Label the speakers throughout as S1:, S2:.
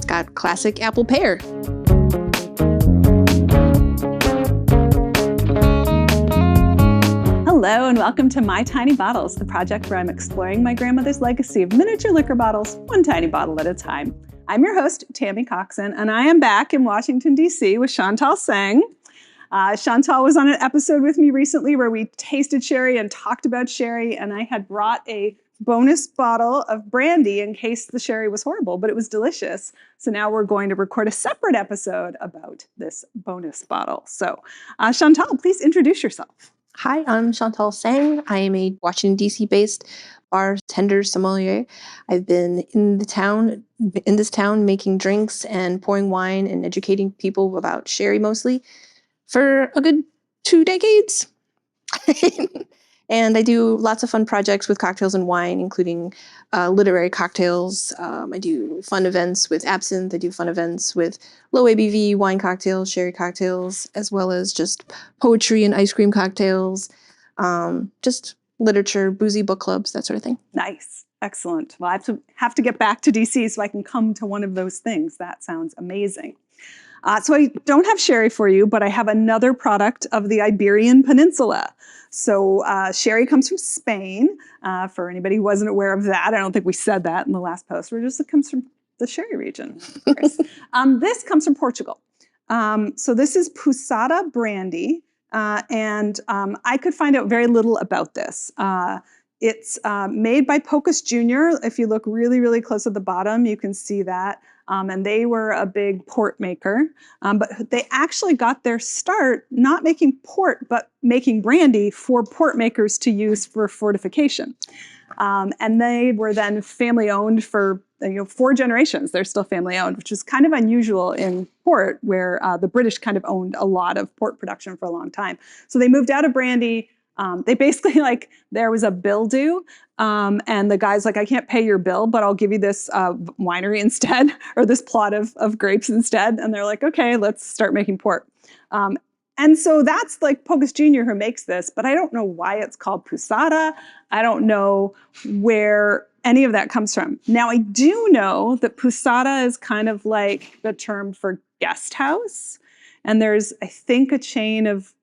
S1: got classic apple pear.
S2: Hello and welcome to My Tiny Bottles, the project where I'm exploring my grandmother's legacy of miniature liquor bottles, one tiny bottle at a time. I'm your host, Tammy Coxon, and I am back in Washington, D.C. with Chantal Tseng. Chantal was on an episode with me recently where we tasted sherry and talked about sherry, and I had brought a bonus bottle of brandy in case the sherry was horrible, but it was delicious. So now we're going to record a separate episode about this bonus bottle. So Chantal, please introduce yourself.
S1: Hi, I'm Chantal Tseng. I am a Washington, D.C. based bartender-sommelier. I've been in this town making drinks and pouring wine and educating people about sherry mostly for a good 2 decades. And I do lots of fun projects with cocktails and wine, including literary cocktails. I do fun events with absinthe. I do fun events with low ABV wine cocktails, sherry cocktails, as well as just poetry and ice cream cocktails, just literature, boozy book clubs, that sort of thing.
S2: Nice. Excellent. Well, I have to get back to DC so I can come to one of those things. That sounds amazing. So I don't have sherry for you, but I have another product of the Iberian Peninsula. So sherry comes from Spain. For anybody who wasn't aware of that, I don't think we said that in the last post. It comes from the sherry region, of course. This comes from Portugal. So this is Pousada Brandy, and I could find out very little about this. It's made by Pocus Jr. If you look really, really close at the bottom, you can see that. And they were a big port maker, but they actually got their start not making port, but making brandy for port makers to use for fortification. And they were then family owned for 4 generations. They're still family owned, which is kind of unusual in port, where the British kind of owned a lot of port production for a long time. So they moved out of brandy. They basically, there was a bill due, and the guy's like, I can't pay your bill, but I'll give you this winery instead, or this plot of grapes instead. And they're like, okay, let's start making port. And so that's like Pocus Jr. who makes this, but I don't know why it's called Pousada. I don't know where any of that comes from. Now, I do know that Pousada is kind of like the term for guest house. And there's, I think, a chain of,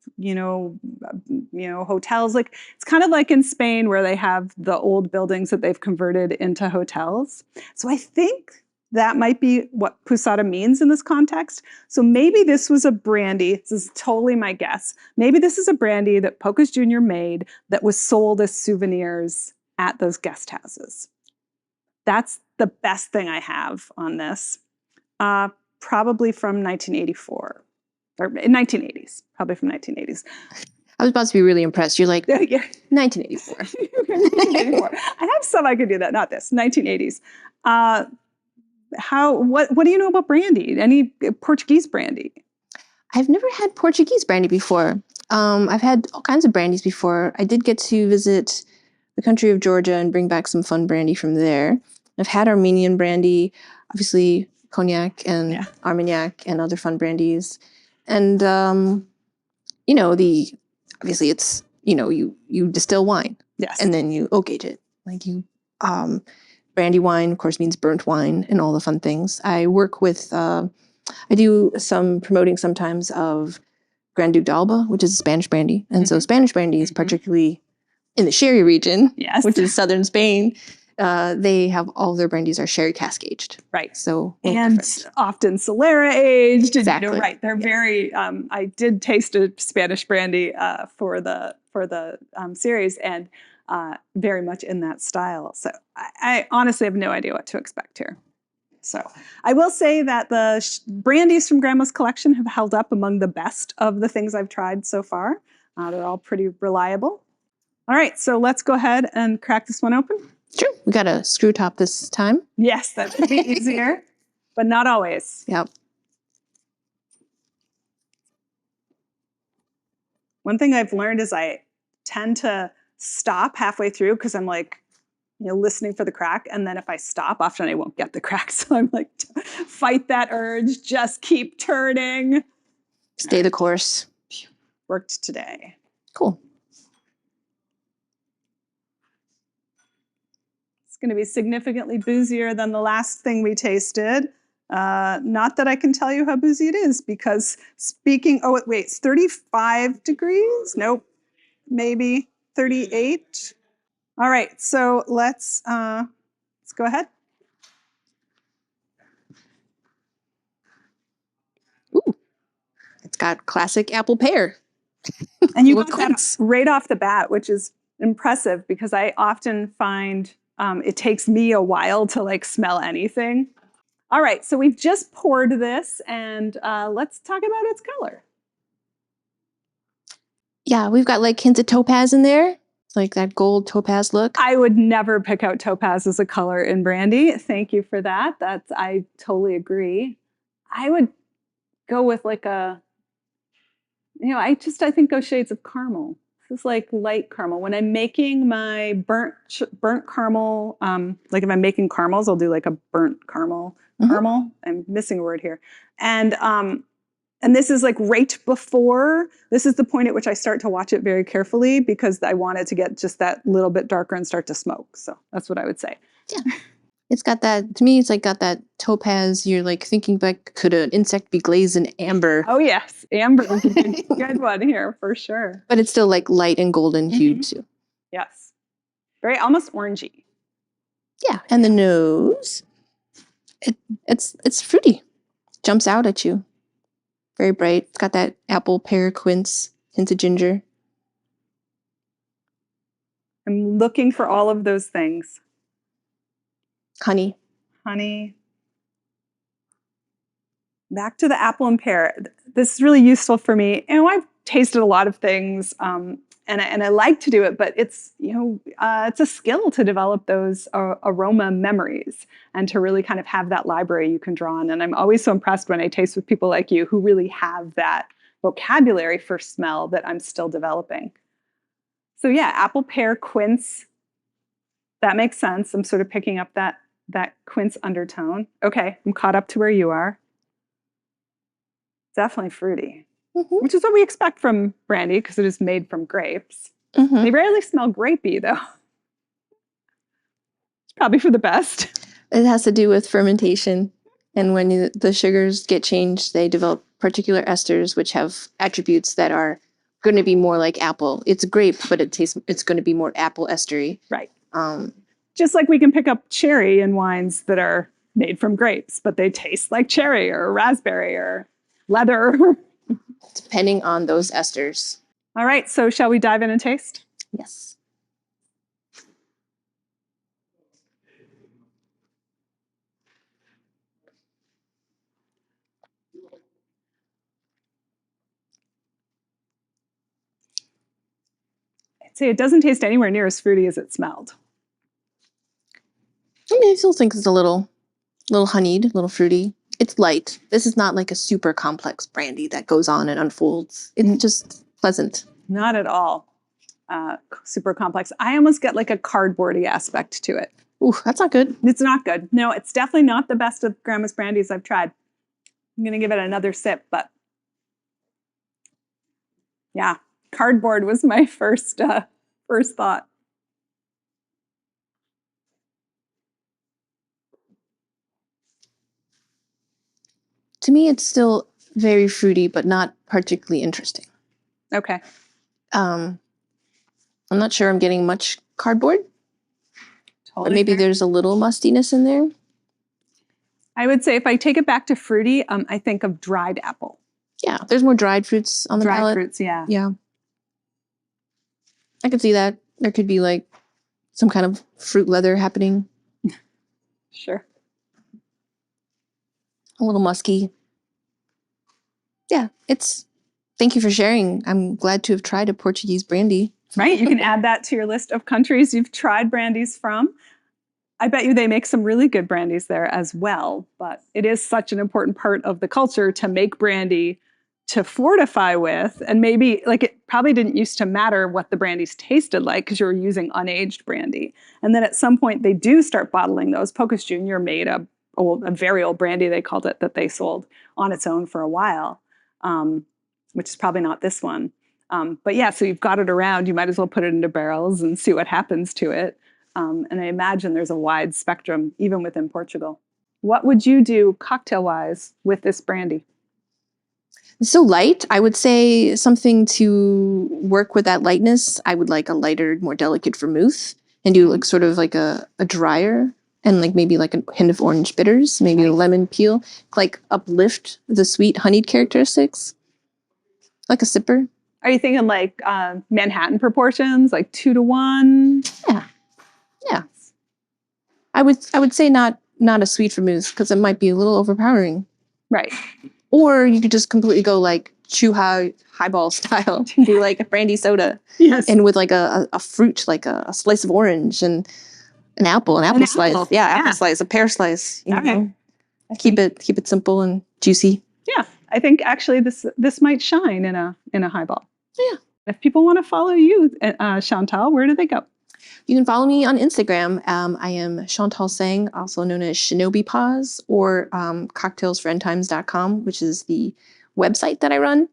S2: hotels. It's kind of like in Spain where they have the old buildings that they've converted into hotels. So I think that might be what Pousada means in this context. So maybe this was a brandy. This is totally my guess. Maybe this is a brandy that Pocus Jr. made that was sold as souvenirs at those guest houses. That's the best thing I have on this. Probably from 1984. Or 1980s, probably from 1980s.
S1: I was about to be really impressed. You're like,
S2: yeah.
S1: 1984.
S2: 1984. I have some I could do that, not this, 1980s. What do you know about brandy? Any Portuguese brandy?
S1: I've never had Portuguese brandy before. I've had all kinds of brandies before. I did get to visit the country of Georgia and bring back some fun brandy from there. I've had Armenian brandy, obviously cognac and Armagnac and other fun brandies. And, obviously it's, you distill wine.
S2: Yes.
S1: And then you oak age it. Brandy wine, of course, means burnt wine and all the fun things. I work with, I do some promoting sometimes of Gran Duke de Alba, which is a Spanish brandy. And so Spanish brandy is particularly in the sherry region, which is southern Spain. They have all their brandies are sherry cask aged.
S2: Right.
S1: So
S2: and often Solera aged.
S1: Exactly.
S2: Right. They're very, I did taste a Spanish brandy for the series, and very much in that style. So I honestly have no idea what to expect here. So I will say that the brandies from Grandma's collection have held up among the best of the things I've tried so far. They're all pretty reliable. All right, so let's go ahead and crack this one open.
S1: Sure. We got a screw top this time.
S2: Yes, that should be easier, but not always.
S1: Yep.
S2: One thing I've learned is I tend to stop halfway through because I'm listening for the crack. And then if I stop, often I won't get the crack. So I'm like, fight that urge, just keep turning.
S1: Stay the course.
S2: Worked today.
S1: Cool.
S2: It's going to be significantly boozier than the last thing we tasted. Not that I can tell you how boozy it is because oh, wait, it's 35 degrees? Nope, maybe 38. All right, so let's go ahead.
S1: Ooh, it's got classic apple pear.
S2: And you
S1: With
S2: got that
S1: quince.
S2: right off the bat, which is impressive because I often find it takes me a while to like smell anything. All right, so we've just poured this, and let's talk about its color.
S1: Yeah, we've got like hints of topaz in there. It's like that gold topaz look.
S2: I would never pick out topaz as a color in brandy. Thank you for that. I totally agree. I would go with like I think go shades of caramel. This is like light caramel. When I'm making my burnt caramel, like if I'm making caramels, I'll do like a burnt caramel. Caramel. I'm missing a word here. And this is like right before, this is the point at which I start to watch it very carefully because I want it to get just that little bit darker and start to smoke. So that's what I would say.
S1: Yeah. It's got that, to me, it's like got that topaz. You're like thinking back, could an insect be glazed in amber?
S2: Oh, yes. Amber is a good one here for sure.
S1: But it's still like light and golden hued too.
S2: Yes. Very almost orangey.
S1: Yeah. And the nose, it's fruity. Jumps out at you. Very bright. It's got that apple, pear, quince, hint of ginger.
S2: I'm looking for all of those things.
S1: Honey.
S2: Back to the apple and pear. This is really useful for me. I've tasted a lot of things, and I like to do it, but it's it's a skill to develop those aroma memories and to really kind of have that library you can draw on. And I'm always so impressed when I taste with people like you who really have that vocabulary for smell that I'm still developing. So yeah, apple, pear, quince. That makes sense. I'm sort of picking up that quince undertone. Okay, I'm caught up to where you are. Definitely fruity, which is what we expect from brandy because it is made from grapes. They rarely smell grapey, though. It's probably for the best.
S1: It has to do with fermentation. And when the sugars get changed, they develop particular esters, which have attributes that are going to be more like apple. It's grape, but it's going to be more apple estery.
S2: Right. Just like we can pick up cherry in wines that are made from grapes, but they taste like cherry or raspberry or leather.
S1: Depending on those esters.
S2: All right, so shall we dive in and taste?
S1: Yes.
S2: I'd say it doesn't taste anywhere near as fruity as it smelled.
S1: I mean, I still think it's a little honeyed, a little fruity. It's light. This is not like a super complex brandy that goes on and unfolds. It's just pleasant.
S2: Not at all super complex. I almost get like a cardboardy aspect to it.
S1: Ooh, that's not good.
S2: It's not good. No, it's definitely not the best of Grandma's brandies I've tried. I'm going to give it another sip, but yeah, cardboard was my first thought.
S1: To me, it's still very fruity, but not particularly interesting.
S2: Okay.
S1: I'm not sure I'm getting much cardboard.
S2: Totally
S1: but maybe
S2: fair.
S1: There's a little mustiness in there.
S2: I would say if I take it back to fruity, I think of dried apple.
S1: Yeah, there's more dried fruits on the palate.
S2: Dried fruits, yeah.
S1: Yeah. I could see that. There could be like some kind of fruit leather happening.
S2: Sure.
S1: A little musky. Yeah, thank you for sharing. I'm glad to have tried a Portuguese brandy.
S2: Right, you can add that to your list of countries you've tried brandies from. I bet you they make some really good brandies there as well, but it is such an important part of the culture to make brandy to fortify with, and maybe like it probably didn't used to matter what the brandies tasted like because you were using unaged brandy. And then at some point they do start bottling those. Pocus Jr. made a very old brandy, they called it, that they sold on its own for a while, which is probably not this one. But yeah, so you've got it around, you might as well put it into barrels and see what happens to it. And I imagine there's a wide spectrum even within Portugal. what would you do cocktail-wise with this brandy?
S1: It's so light. I would say something to work with that lightness. I would like a lighter, more delicate vermouth and do like sort of like a drier and like maybe like a hint of orange bitters, maybe a lemon peel, like uplift the sweet honeyed characteristics, like a sipper.
S2: Are you thinking like Manhattan proportions, like 2-to-1?
S1: Yeah. I would say not a sweet vermouth because it might be a little overpowering.
S2: Right.
S1: Or you could just completely go like highball style and do like a brandy soda.
S2: Yes.
S1: And with like a fruit, like a slice of orange and an apple slice. Yeah, apple slice, a pear slice. You know? Keep it simple and juicy.
S2: Yeah. I think actually this might shine in a highball.
S1: Yeah.
S2: If people want to follow you, Chantal, where do they go?
S1: You can follow me on Instagram. I am Chantal Tseng, also known as Shinobi Paws, or cocktailsforendtimes.com, which is the website that I run.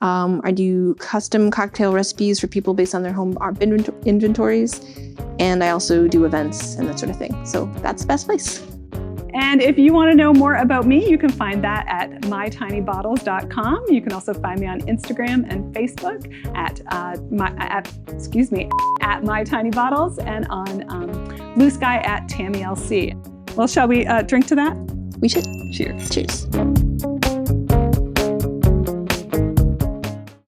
S1: I do custom cocktail recipes for people based on their home art inventories. And I also do events and that sort of thing. So that's the best place.
S2: And if you want to know more about me, you can find that at mytinybottles.com. You can also find me on Instagram and Facebook at mytinybottles and on Blue Sky at TammyLC. Well, shall we drink to that?
S1: We should.
S2: Cheers.
S1: Cheers.